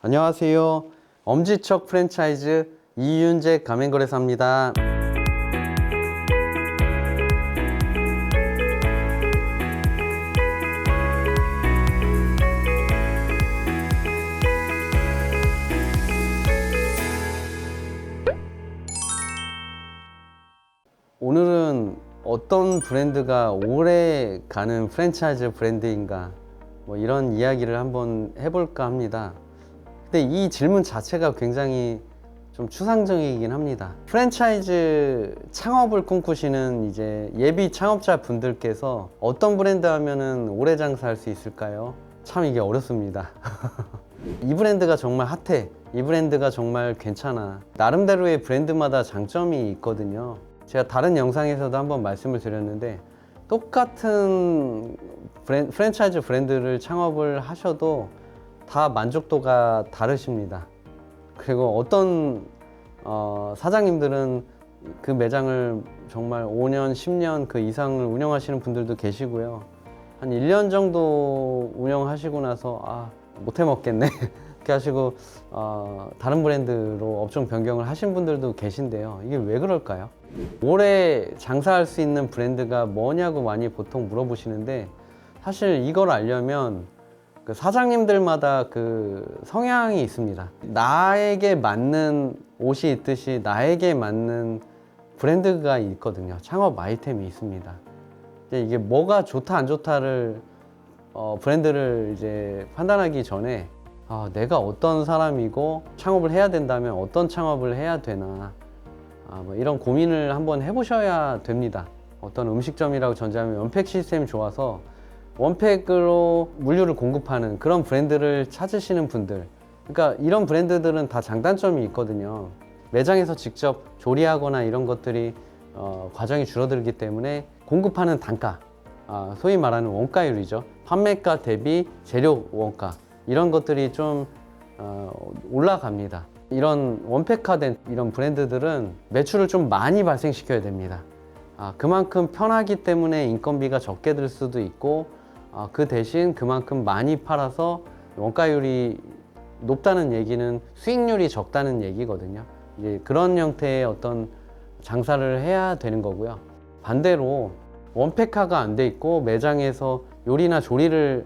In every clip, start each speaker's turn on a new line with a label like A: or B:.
A: 안녕하세요. 엄지척 프랜차이즈 이윤재 가맹거래사입니다. 오늘은 어떤 브랜드가 오래 가는 프랜차이즈 브랜드인가 이런 이야기를 한번 해볼까 합니다. 근데 이 질문 자체가 굉장히 좀 추상적이긴 합니다. 프랜차이즈 창업을 꿈꾸시는 이제 예비 창업자 분들께서 어떤 브랜드 하면은 오래 장사할 수 있을까요? 참 이게 어렵습니다. 이 브랜드가 정말 핫해, 이 브랜드가 정말 괜찮아, 나름대로의 브랜드마다 장점이 있거든요. 제가 다른 영상에서도 한번 말씀을 드렸는데, 똑같은 프랜차이즈 브랜드를 창업을 하셔도 다 만족도가 다르십니다. 그리고 어떤 사장님들은 그 매장을 정말 5년, 10년 그 이상을 운영하시는 분들도 계시고요. 한 1년 정도 운영하시고 나서 못해 먹겠네 이렇게 하시고 다른 브랜드로 업종 변경을 하신 분들도 계신데요. 이게 왜 그럴까요? 오래 장사할 수 있는 브랜드가 뭐냐고 많이 보통 물어보시는데, 사실 이걸 알려면 그 사장님들마다 그 성향이 있습니다. 나에게 맞는 옷이 있듯이 나에게 맞는 브랜드가 있거든요. 창업 아이템이 있습니다. 이게 뭐가 좋다 안 좋다를 브랜드를 이제 판단하기 전에 내가 어떤 사람이고 창업을 해야 된다면 어떤 창업을 해야 되나 이런 고민을 한번 해보셔야 됩니다. 어떤 음식점이라고 전제하면 원팩 시스템이 좋아서 원팩으로 물류를 공급하는 그런 브랜드를 찾으시는 분들, 그러니까 이런 브랜드들은 다 장단점이 있거든요. 매장에서 직접 조리하거나 이런 것들이 과정이 줄어들기 때문에 공급하는 단가, 소위 말하는 원가율이죠. 판매가 대비 재료 원가, 이런 것들이 좀 올라갑니다. 이런 원팩화된 이런 브랜드들은 매출을 좀 많이 발생시켜야 됩니다. 그만큼 편하기 때문에 인건비가 적게 들 수도 있고, 그 대신 그만큼 많이 팔아서 원가율이 높다는 얘기는 수익률이 적다는 얘기거든요. 이제 그런 형태의 어떤 장사를 해야 되는 거고요. 반대로 원팩화가 안 돼 있고 매장에서 요리나 조리를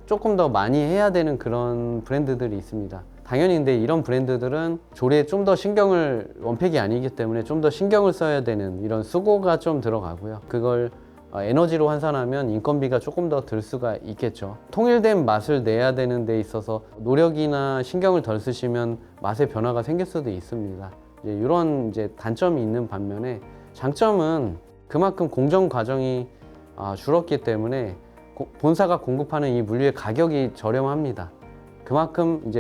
A: 조금 더 많이 해야 되는 그런 브랜드들이 있습니다. 당연히 근데 이런 브랜드들은 조리에 좀 더 신경을, 원팩이 아니기 때문에 좀 더 신경을 써야 되는 이런 수고가 좀 들어가고요. 그걸 에너지로 환산하면 인건비가 조금 더 들 수가 있겠죠. 통일된 맛을 내야 되는 데 있어서 노력이나 신경을 덜 쓰시면 맛의 변화가 생길 수도 있습니다. 이런 단점이 있는 반면에, 장점은 그만큼 공정 과정이 줄었기 때문에 본사가 공급하는 이 물류의 가격이 저렴합니다. 그만큼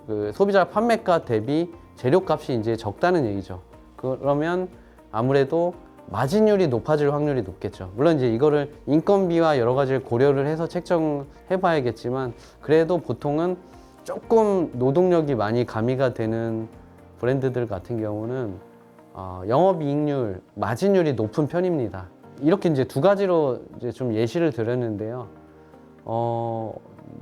A: 그 소비자 판매가 대비 재료값이 적다는 얘기죠. 그러면 아무래도 마진율이 높아질 확률이 높겠죠. 물론 이거를 인건비와 여러 가지를 고려를 해서 책정해 봐야겠지만, 그래도 보통은 조금 노동력이 많이 가미가 되는 브랜드들 같은 경우는 영업이익률, 마진율이 높은 편입니다. 이렇게 두 가지로 좀 예시를 드렸는데요.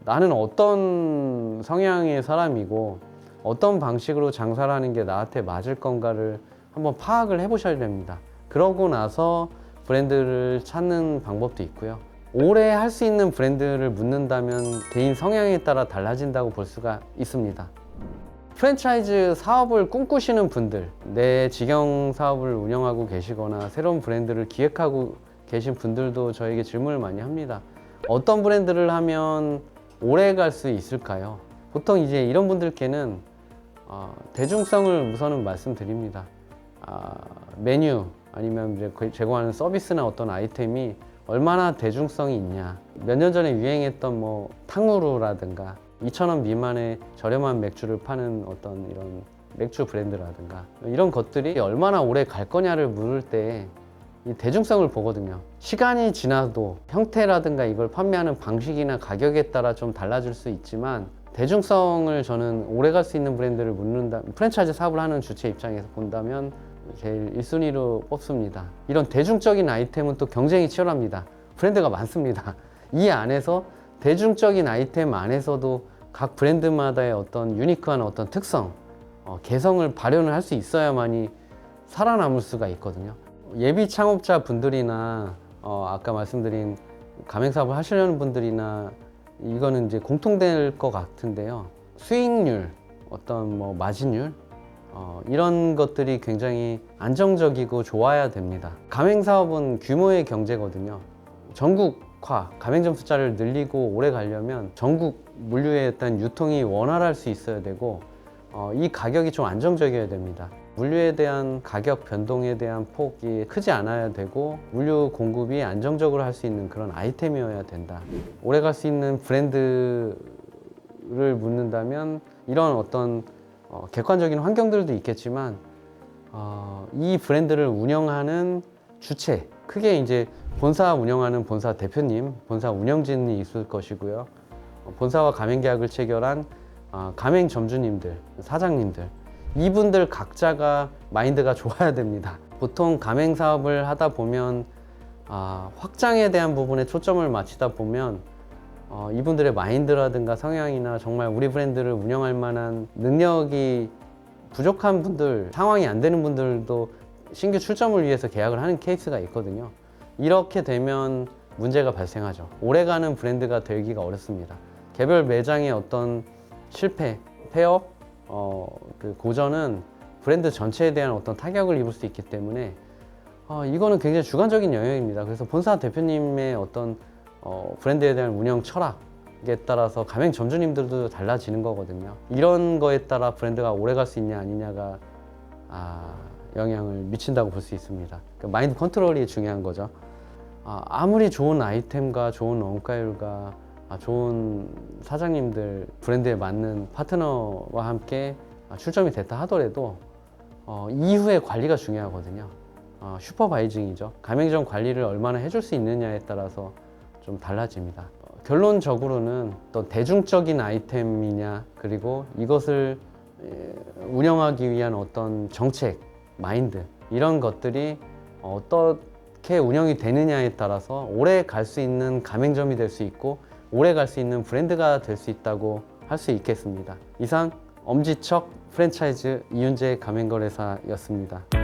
A: 나는 어떤 성향의 사람이고 어떤 방식으로 장사를 하는 게 나한테 맞을 건가를 한번 파악을 해 보셔야 됩니다. 그러고 나서 브랜드를 찾는 방법도 있고요. 오래 할 수 있는 브랜드를 묻는다면 개인 성향에 따라 달라진다고 볼 수가 있습니다. 프랜차이즈 사업을 꿈꾸시는 분들, 내 직영 사업을 운영하고 계시거나 새로운 브랜드를 기획하고 계신 분들도 저에게 질문을 많이 합니다. 어떤 브랜드를 하면 오래 갈 수 있을까요? 보통 이런 분들께는 대중성을 우선은 말씀드립니다. 메뉴 아니면 제공하는 서비스나 어떤 아이템이 얼마나 대중성이 있냐. 몇 년 전에 유행했던 탕후루라든가 2,000원 미만의 저렴한 맥주를 파는 어떤 이런 맥주 브랜드라든가 이런 것들이 얼마나 오래 갈 거냐를 물을 때 이 대중성을 보거든요. 시간이 지나도 형태라든가 이걸 판매하는 방식이나 가격에 따라 좀 달라질 수 있지만, 대중성을 저는 오래 갈 수 있는 브랜드를 묻는다, 프랜차이즈 사업을 하는 주체 입장에서 본다면 제일 1순위로 뽑습니다. 이런 대중적인 아이템은 또 경쟁이 치열합니다. 브랜드가 많습니다. 이 안에서 대중적인 아이템 안에서도 각 브랜드마다의 어떤 유니크한 어떤 특성, 개성을 발현을 할 수 있어야만이 살아남을 수가 있거든요. 예비 창업자 분들이나 아까 말씀드린 가맹사업을 하시려는 분들이나 이거는 이제 공통될 것 같은데요. 수익률, 어떤 뭐 마진율 이런 것들이 굉장히 안정적이고 좋아야 됩니다. 가맹사업은 규모의 경제거든요. 전국화, 가맹점 숫자를 늘리고 오래 가려면 전국 물류의 일단 유통이 원활할 수 있어야 되고 이 가격이 좀 안정적이어야 됩니다. 물류에 대한 가격 변동에 대한 폭이 크지 않아야 되고 물류 공급이 안정적으로 할 수 있는 그런 아이템이어야 된다. 오래 갈 수 있는 브랜드를 묻는다면 이런 어떤 객관적인 환경들도 있겠지만 이 브랜드를 운영하는 주체, 크게 이제 본사 운영하는 본사 대표님, 본사 운영진이 있을 것이고요. 본사와 가맹계약을 체결한 가맹점주님들, 사장님들, 이분들 각자가 마인드가 좋아야 됩니다. 보통 가맹사업을 하다 보면 확장에 대한 부분에 초점을 맞추다 보면 이분들의 마인드라든가 성향이나 정말 우리 브랜드를 운영할 만한 능력이 부족한 분들, 상황이 안 되는 분들도 신규 출점을 위해서 계약을 하는 케이스가 있거든요. 이렇게 되면 문제가 발생하죠. 오래가는 브랜드가 되기가 어렵습니다. 개별 매장의 어떤 실패, 폐업, 그 고전은 브랜드 전체에 대한 어떤 타격을 입을 수 있기 때문에 이거는 굉장히 주관적인 영역입니다. 그래서 본사 대표님의 어떤 브랜드에 대한 운영 철학에 따라서 가맹 점주님들도 달라지는 거거든요. 이런 거에 따라 브랜드가 오래 갈 수 있냐 아니냐가 영향을 미친다고 볼 수 있습니다. 그러니까 마인드 컨트롤이 중요한 거죠. 아무리 좋은 아이템과 좋은 원가율과 좋은 사장님들, 브랜드에 맞는 파트너와 함께 출점이 됐다 하더라도 이후의 관리가 중요하거든요. 슈퍼바이징이죠. 가맹점 관리를 얼마나 해줄 수 있느냐에 따라서 좀 달라집니다. 결론적으로는 또 대중적인 아이템이냐, 그리고 이것을 운영하기 위한 어떤 정책, 마인드, 이런 것들이 어떻게 운영이 되느냐에 따라서 오래 갈 수 있는 가맹점이 될 수 있고 오래 갈 수 있는 브랜드가 될 수 있다고 할 수 있겠습니다. 이상 엄지척 프랜차이즈 이윤재 가맹거래사였습니다.